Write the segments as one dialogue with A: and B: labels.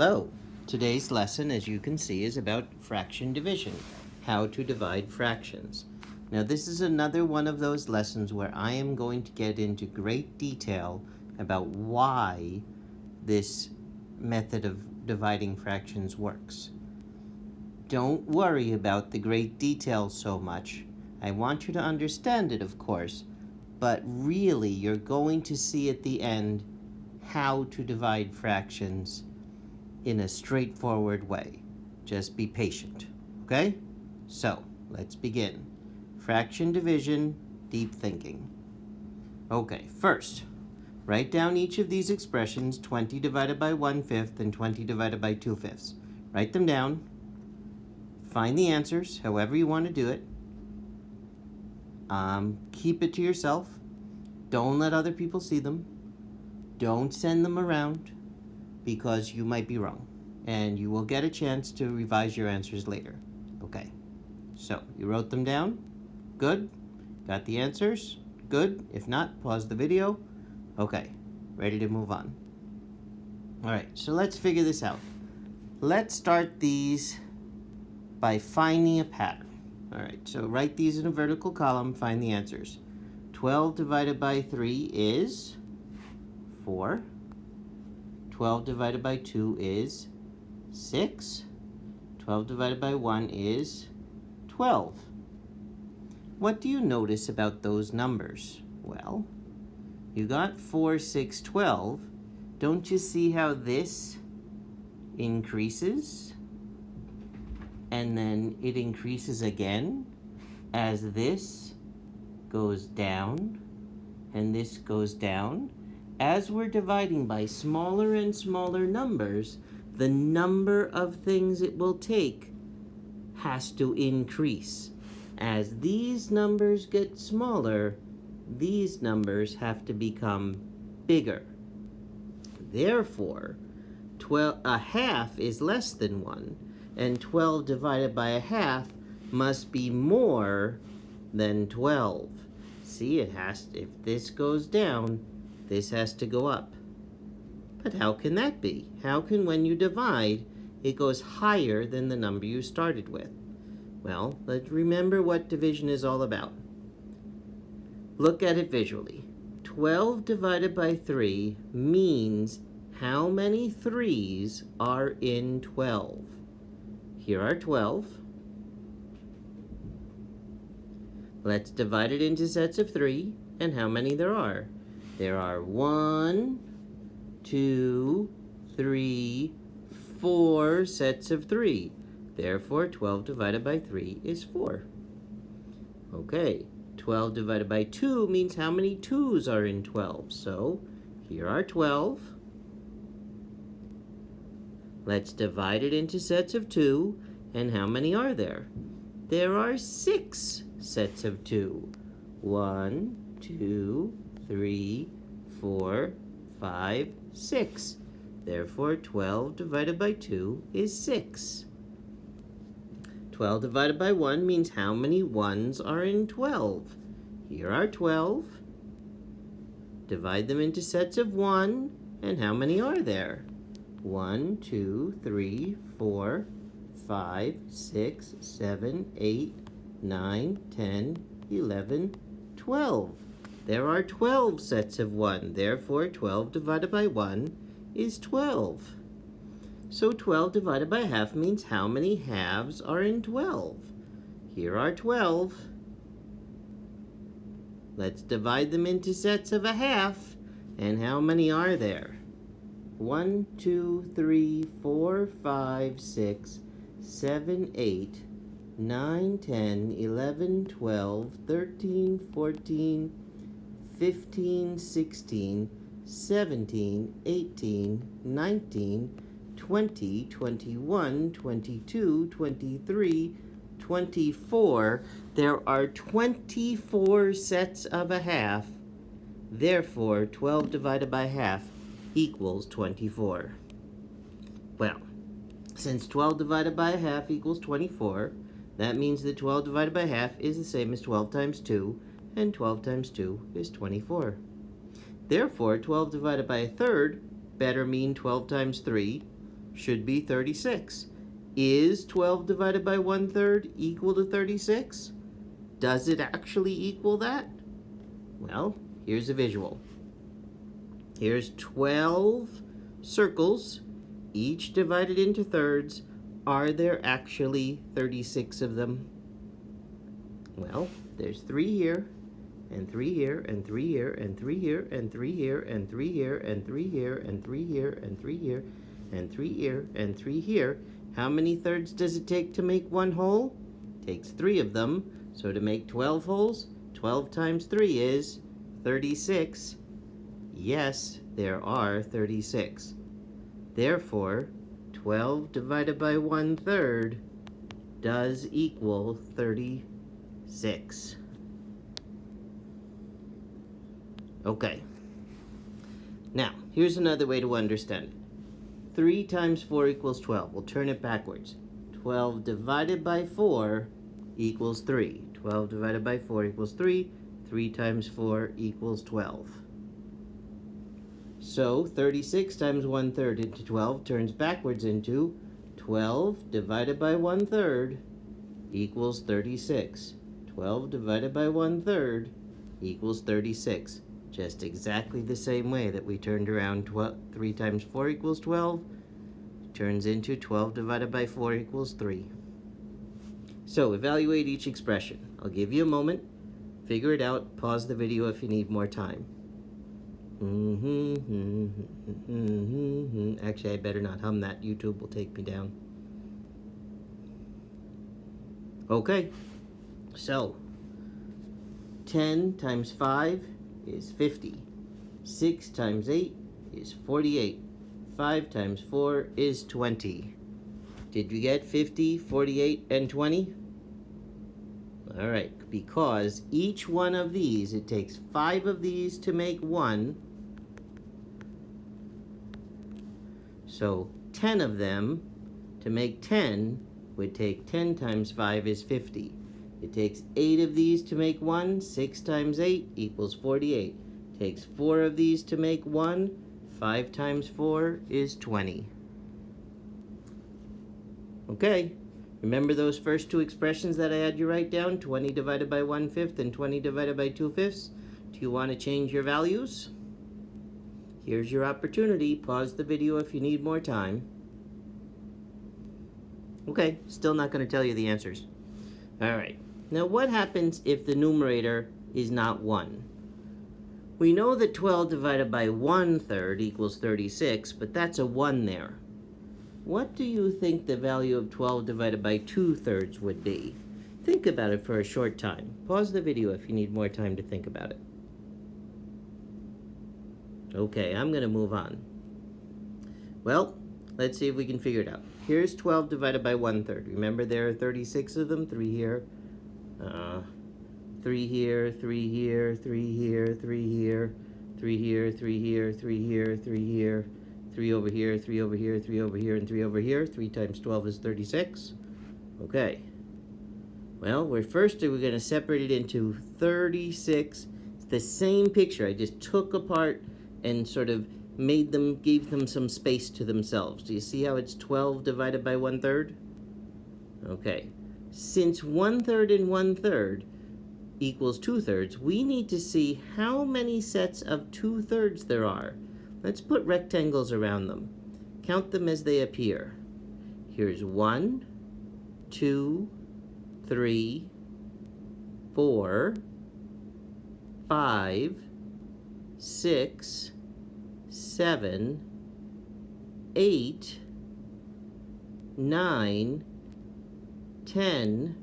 A: Hello. Today's lesson, as you can see, is about fraction division, how to divide fractions. Now, this is another one of those lessons where I am going to get into great detail about why this method of dividing fractions works. Don't worry about the great detail so much. I want you to understand it, of course, but really you're going to see at the end how to divide fractions in a straightforward way. Just be patient, okay? So, let's begin. Fraction division, deep thinking. Okay, first, write down each of these expressions, 20 divided by 1/5 and 20 divided by 2/5. Write them down. Find the answers, however you want to do it. Keep it to yourself. Don't let other people see them. Don't send them around, because you might be wrong, and you will get a chance to revise your answers later. Okay, so you wrote them down? Good. Got the answers? Good. If not, pause the video. Okay, ready to move on. All right, so let's figure this out. Let's start these by finding a pattern. All right, so write these in a vertical column, find the answers. 12 divided by 3 is 4. 12 divided by 2 is 6. 12 divided by 1 is 12. What do you notice about those numbers? Well, you got 4, 6, 12. Don't you see how this increases? And then it increases again as this goes down and this goes down. As we're dividing by smaller and smaller numbers, the number of things it will take has to increase. As these numbers get smaller, these numbers have to become bigger. Therefore, a half is less than 1, and 12 divided by a half must be more than 12. See, if this goes down, this has to go up. But how can that be? How can, when you divide, it goes higher than the number you started with? Well, let's remember what division is all about. Look at it visually. 12 divided by 3 means how many 3's are in 12? Here are 12. Let's divide it into sets of 3, and how many there are. There are 1, 2, 3, 4 sets of 3. Therefore, 12 divided by 3 is 4. Okay, 12 divided by 2 means how many 2's are in 12. So, here are 12. Let's divide it into sets of 2, and how many are there? There are 6 sets of 2. 1, 2, 3, 4, 5, 6. Therefore, 12 divided by 2 is 6. 12 divided by 1 means how many 1's are in 12? Here are 12. Divide them into sets of 1, and how many are there? 1, 2, 3, 4, 5, 6, 7, 8, 9, 10, 11, 12. There are 12 sets of 1. Therefore, 12 divided by 1 is 12. So 12 divided by a half means how many halves are in 12? Here are 12. Let's divide them into sets of a half. And how many are there? 1, 2, 3, 4, 5, 6, 7, 8, 9, 10, 11, 12, 13, 14, 15, 16, 17, 18, 19, 20, 21, 22, 23, 24. There are 24 sets of a half. Therefore, 12 divided by half equals 24. Well, since 12 divided by a half equals 24, that means that 12 divided by half is the same as 12 times 2, and 12 times 2 is 24. Therefore, 12 divided by a third better mean 12 times 3 should be 36. Is 12 divided by 1/3 equal to 36? Does it actually equal that? Well, here's a visual. Here's 12 circles, each divided into thirds. Are there actually 36 of them? Well, there's 3 here, and 3 here, and 3 here, and 3 here, and 3 here, and 3 here, and 3 here, and 3 here, and 3 here, and 3 here, and 3 here. How many thirds does it take to make one whole? It takes 3 of them. So to make 12 wholes, 12 times 3 is 36. Yes, there are 36. Therefore, 12 divided by 1/3 does equal 36. Okay. Now, here's another way to understand it. 3 times 4 equals 12. We'll turn it backwards. 12 divided by 4 equals 3. 12 divided by 4 equals 3. 3 times 4 equals 12. So 36 times 1/3 into 12 turns backwards into 12 divided by 1/3 equals 36. 12 divided by 1/3 equals 36. Just exactly the same way that we turned around 3 times 4 equals 12. Turns into 12 divided by 4 equals 3. So evaluate each expression. I'll give you a moment. Figure it out. Pause the video if you need more time. Actually, I better not hum that. YouTube will take me down. Okay. So 10 times 5 is 50. 6 times 8 is 48. 5 times 4 is 20. Did you get 50, 48, and 20? All right, because each one of these, it takes 5 of these to make one. So 10 of them to make 10 would take 10 times 5 is 50. It takes 8 of these to make one. 6 times 8 equals 48. Takes 4 of these to make one. 5 times 4 is 20. Okay, remember those first two expressions that I had you write down? 20 divided by 1/5 and 20 divided by 2/5. Do you want to change your values? Here's your opportunity. Pause the video if you need more time. Okay, still not going to tell you the answers. All right. Now what happens if the numerator is not 1? We know that 12 divided by 1/3 equals 36, but that's a 1 there. What do you think the value of 12 divided by 2/3 would be? Think about it for a short time. Pause the video if you need more time to think about it. Okay, I'm going to move on. Well, let's see if we can figure it out. Here's 12 divided by 1/3. Remember there are 36 of them. 3 here, 3 here, 3 here, 3 here, 3 here, 3 here, 3 here, 3 here, 3 here, 3 over here, 3 over here, 3 over here, and 3 over here. 3 times 12 is 36. Okay. Well, we're going to separate it into 36. It's the same picture. I just took apart and sort of gave them some space to themselves. Do you see how it's 12 divided by 1/3? Okay. Since 1/3 and 1/3 equals 2/3, we need to see how many sets of 2/3 there are. Let's put rectangles around them. Count them as they appear. Here's 1, 2, 3, 4, 5, 6, 7, 8, 9, 10,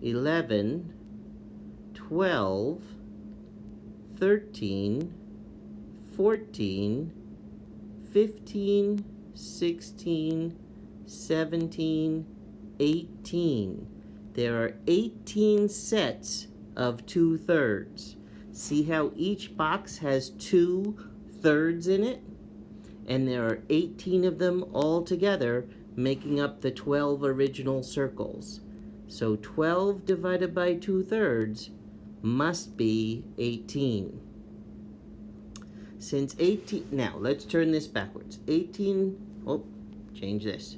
A: 11, 12, 13, 14, 15, 16, 17, 18. There are 18 sets of 2/3. See how each box has 2/3 in it? And there are 18 of them all together, making up the 12 original circles. So 12 divided by 2/3 must be 18. Since 18, now let's turn this backwards. 18, oh, change this.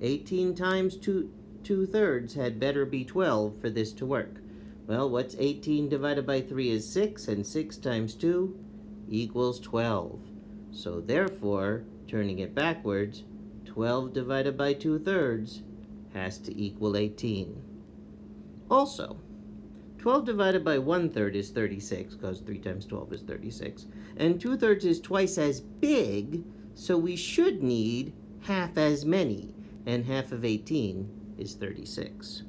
A: 18 times 2/3 had better be 12 for this to work. Well, what's 18 divided by 3 is 6, and 6 times 2 equals 12. So therefore, turning it backwards, 12 divided by 2/3 has to equal 18. Also, 12 divided by 1/3 is 36, because 3 times 12 is 36. And 2/3 is twice as big, so we should need half as many. And half of 18 is 36.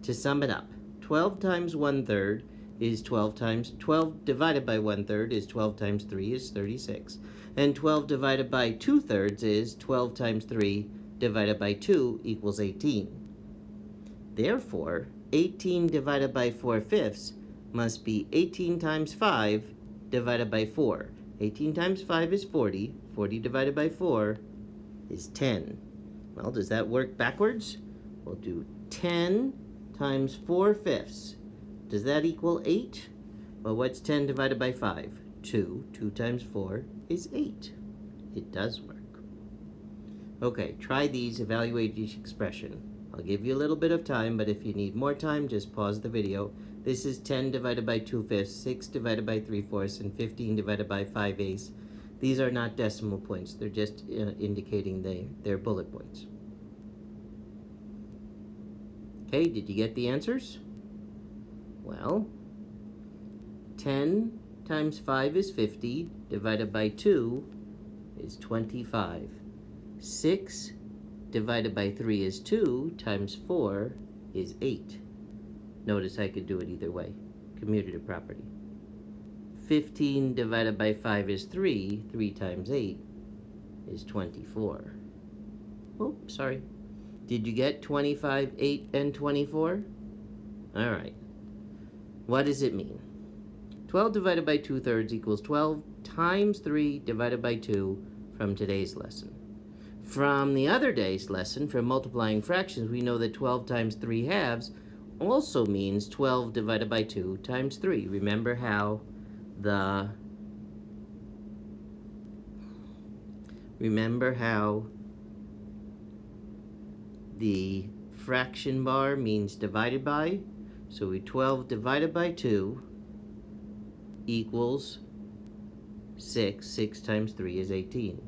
A: To sum it up, 12 times 1/3 is 12 divided by 1/3 is 12 times 3 is 36. And 12 divided by 2/3 is 12 times 3 divided by 2 equals 18. Therefore, 18 divided by 4/5 must be 18 times 5 divided by 4. 18 times 5 is 40. 40 divided by 4 is 10. Well, does that work backwards? We'll do 10 times 4/5. Does that equal 8? Well, what's 10 divided by 5? 2. 2 times 4 is 8. It does work. Okay, try these, evaluate each expression. I'll give you a little bit of time, but if you need more time, just pause the video. This is 10 divided by 2/5, 6 divided by 3/4, and 15 divided by 5/8. These are not decimal points. They're just indicating their bullet points. Okay, did you get the answers? Well, 10 times 5 is 50, divided by 2 is 25. 6 divided by 3 is 2, times 4 is 8. Notice I could do it either way. Commutative property. 15 divided by 5 is 3. 3 times 8 is 24. Oh, sorry. Did you get 25, 8, and 24? All right. What does it mean? 12 divided by 2/3 equals 12 times 3 divided by 2 from today's lesson. From the other day's lesson, from multiplying fractions, we know that 12 times 3/2 also means 12 divided by 2 times 3. Remember how the fraction bar means divided by? So 12 divided by 2 equals 6. 6 times 3 is 18.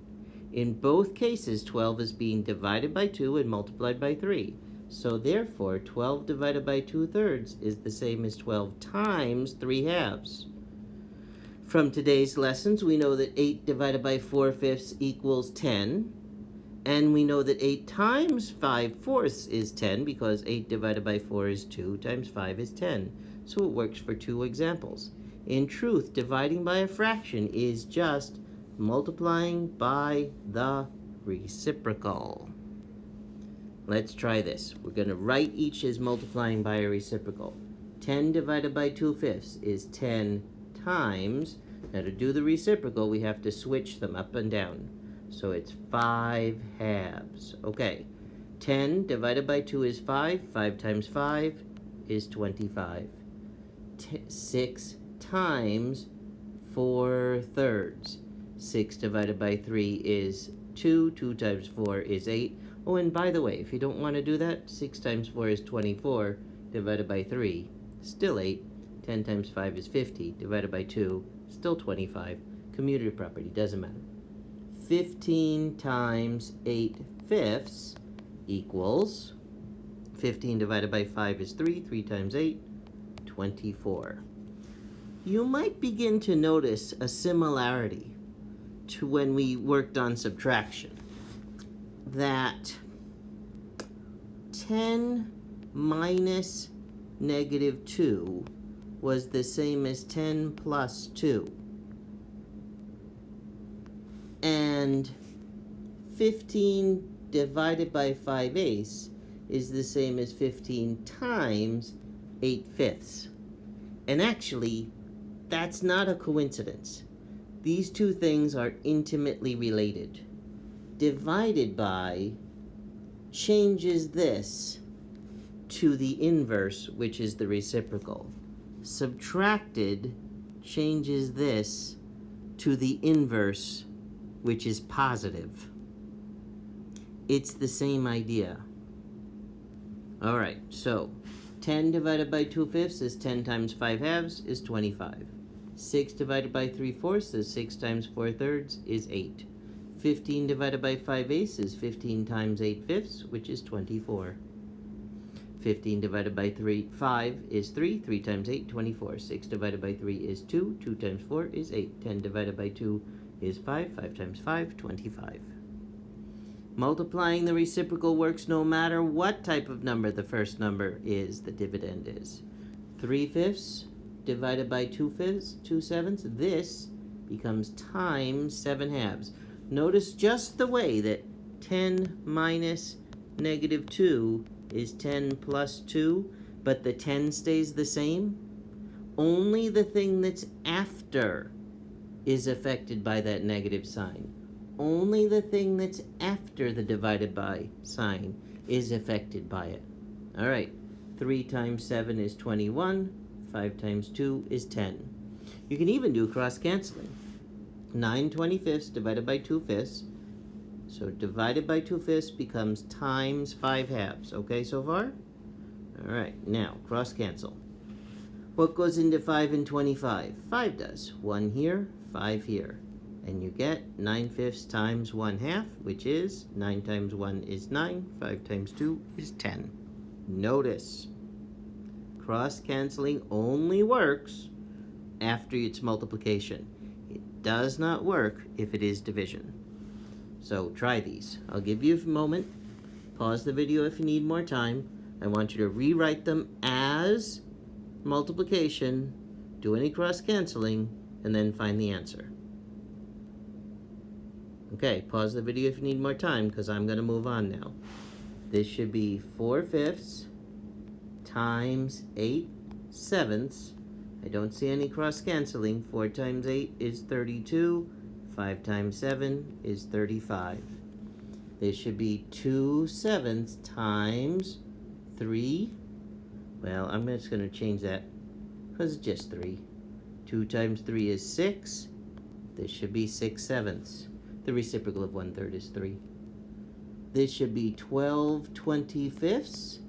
A: In both cases, 12 is being divided by 2 and multiplied by 3. So therefore, 12 divided by 2/3 is the same as 12 times 3/2. From today's lessons, we know that 8 divided by 4/5 equals 10. And we know that 8 times 5/4 is 10, because 8 divided by 4 is 2, times 5 is 10. So it works for 2 examples. In truth, dividing by a fraction is just multiplying by the reciprocal. Let's try this. We're going to write each as multiplying by a reciprocal. 10 divided by 2/5 is 10 times. Now to do the reciprocal, we have to switch them up and down. So it's 5/2. Okay. 10 divided by 2 is 5. 5 times 5 is 25. 6 times 4/3. 6 divided by 3 is 2. 2 times 4 is 8. Oh, and by the way, if you don't want to do that, 6 times 4 is 24, divided by 3, still 8. 10 times 5 is 50, divided by 2, still 25. Commutative property, doesn't matter. 15 times 8/5 equals, 15 divided by 5 is 3. 3 times 8, 24. You might begin to notice a similarity to when we worked on subtraction. That 10 minus -2 was the same as 10 plus 2. And 15 divided by 5/8 is the same as 15 times 8/5. And actually, that's not a coincidence. These two things are intimately related. Divided by changes this to the inverse, which is the reciprocal. Subtracted changes this to the inverse, which is positive. It's the same idea. All right, so 10 divided by 2/5 is 10 times 5/2 is 25. 6 divided by 3/4 is 6 times 4/3 is 8. 15 divided by 5/8 is 15 times 8/5, which is 24. 15 divided by 5 is 3. 3 times 8, 24. 6 divided by 3 is 2. 2 times 4 is 8. 10 divided by 2 is 5. 5 times 5, 25. Multiplying the reciprocal works no matter what type of number the first number is, the dividend is. 3/5 divided by 2/7, this becomes times 7/2. Notice just the way that 10 minus -2 is 10 plus 2, but the 10 stays the same. Only the thing that's after is affected by that negative sign. Only the thing that's after the divided by sign is affected by it. All right, 3 times 7 is 21. 5 times 2 is 10. You can even do cross-canceling. 9/25 divided by 2/5. So divided by 2/5 becomes times 5/2. Okay so far? All right, now cross-cancel. What goes into 5 and 25? 5 does. 1 here, 5 here. And you get 9/5 times 1/2, which is 9 times 1 is 9, 5 times 2 is 10. Notice, cross-canceling only works after its multiplication. It does not work if it is division. So try these. I'll give you a moment. Pause the video if you need more time. I want you to rewrite them as multiplication, do any cross-canceling, and then find the answer. Okay, pause the video if you need more time, because I'm going to move on now. This should be 4/5 times 8/7. I don't see any cross-canceling. 4 times 8 is 32. 5 times 7 is 35. This should be 2/7 times 3. Well, I'm just going to change that because it's just 3. 2 times 3 is 6. This should be 6/7. The reciprocal of 1/3 is 3. This should be 12/25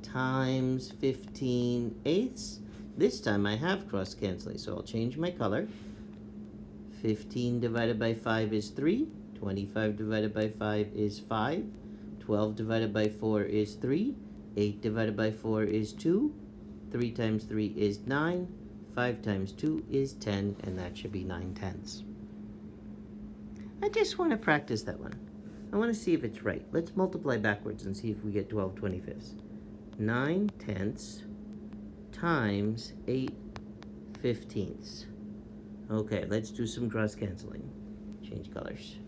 A: times 15/8. This time I have cross-canceling, so I'll change my color. 15 divided by 5 is 3. 25 divided by 5 is 5. 12 divided by 4 is 3. 8 divided by 4 is 2. 3 times 3 is 9. 5 times 2 is 10, and that should be 9/10. I just want to practice that one. I want to see if it's right. Let's multiply backwards and see if we get 12/25. 9/10 times 8/15. Okay, let's do some cross-canceling. Change colors.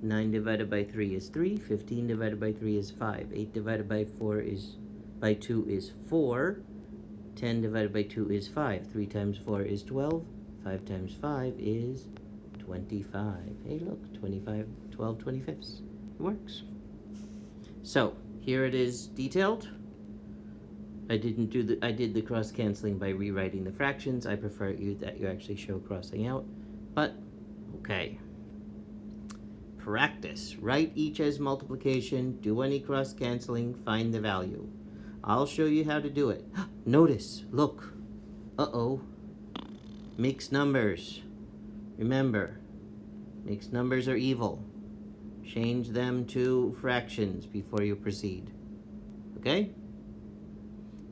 A: 9 divided by 3 is 3. 15 divided by 3 is 5. 8 divided by 2 is 4. 10 divided by 2 is 5. 3 times 4 is 12. 5 times 5 is 25. Hey, look, 12/25. It works. So, here it is detailed. I did the cross-canceling by rewriting the fractions. I prefer that you actually show crossing out. But, okay. Practice. Write each as multiplication. Do any cross-canceling. Find the value. I'll show you how to do it. Notice. Look. Uh-oh. Mixed numbers. Remember, mixed numbers are evil. Change them to fractions before you proceed. Okay?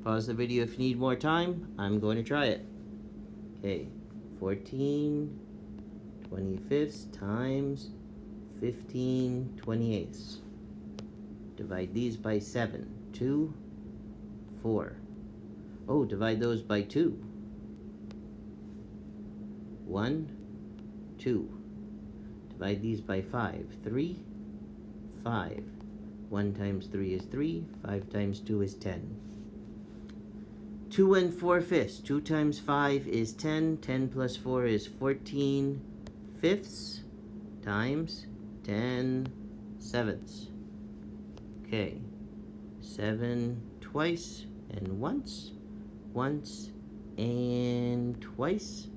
A: Pause the video if you need more time. I'm going to try it. Okay. 14/25 times 15/28. Divide these by 7. 2, 4. Oh, divide those by 2. 1, 2. Divide these by 5. 3, 5. 1 times 3 is 3. 5 times 2 is 10. 2 4/5. 2 times 5 is 10. 10 plus 4 is 14/5 times 10/7. Okay. 7 twice and once. Once and twice.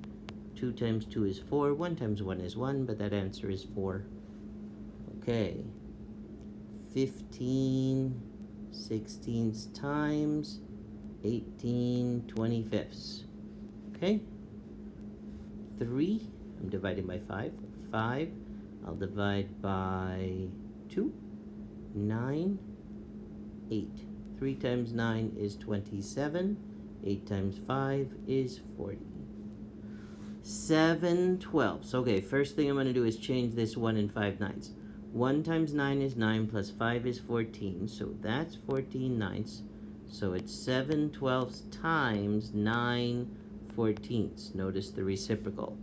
A: 2 times 2 is 4. 1 times 1 is 1, but that answer is 4. Okay. 15 16ths times 18 25ths. Okay? 3, I'm dividing by 5. 5, I'll divide by 2. 9, 8. 3 times 9 is 27. 8 times 5 is 40. 7 12ths. Okay, first thing I'm going to do is change this 1 and 5 ninths. 1 times 9 is 9 plus 5 is 14, so that's 14 ninths. So it's 7 12ths times 9 14ths. Notice the reciprocal.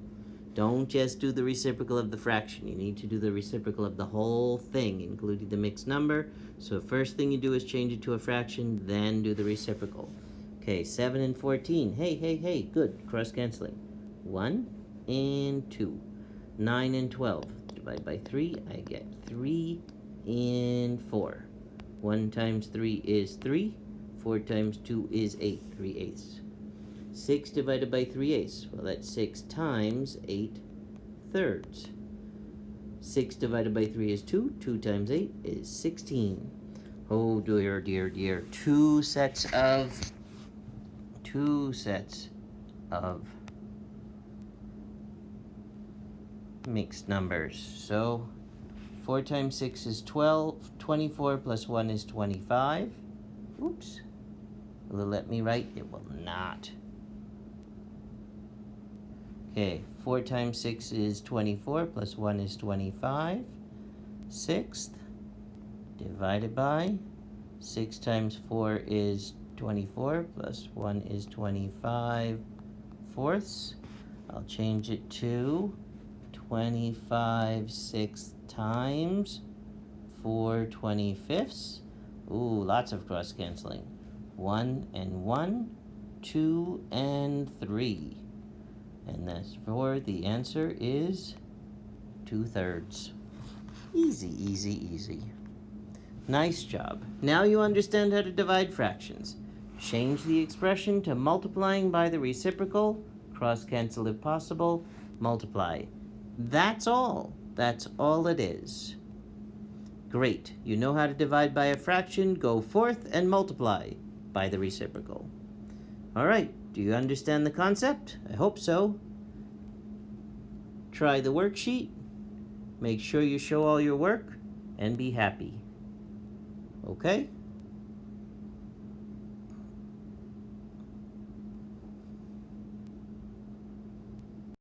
A: Don't just do the reciprocal of the fraction. You need to do the reciprocal of the whole thing, including the mixed number. So first thing you do is change it to a fraction, then do the reciprocal. Okay, 7 and 14. Hey, good. Cross-canceling. 1 and 2. 9 and 12. Divide by 3, I get 3 and 4. 1 times 3 is 3. 4 times 2 is 8. 3 eighths. 6 divided by 3 eighths. Well, that's 6 times 8 thirds. 6 divided by 3 is 2. 2 times 8 is 16. Oh, dear. Two sets of mixed numbers. So 4 times 6 is 12. 24 plus 1 is 25. Oops. Will it let me write? It will not. Okay, 4 times 6 is 24, plus 1 is 25. 6th, divided by, 6 times 4 is 24, plus 1 is 25 fourths. I'll change it to 25 sixths times 4 25ths. Ooh, lots of cross-canceling. 1 and 1, 2 and 3. And therefore the answer is 2/3. Easy. Nice job. Now you understand how to divide fractions. Change the expression to multiplying by the reciprocal, cross-cancel if possible, multiply. That's all. That's all it is. Great. You know how to divide by a fraction. Go forth and multiply by the reciprocal. All right. Do you understand the concept? I hope so. Try the worksheet. Make sure you show all your work and be happy. Okay?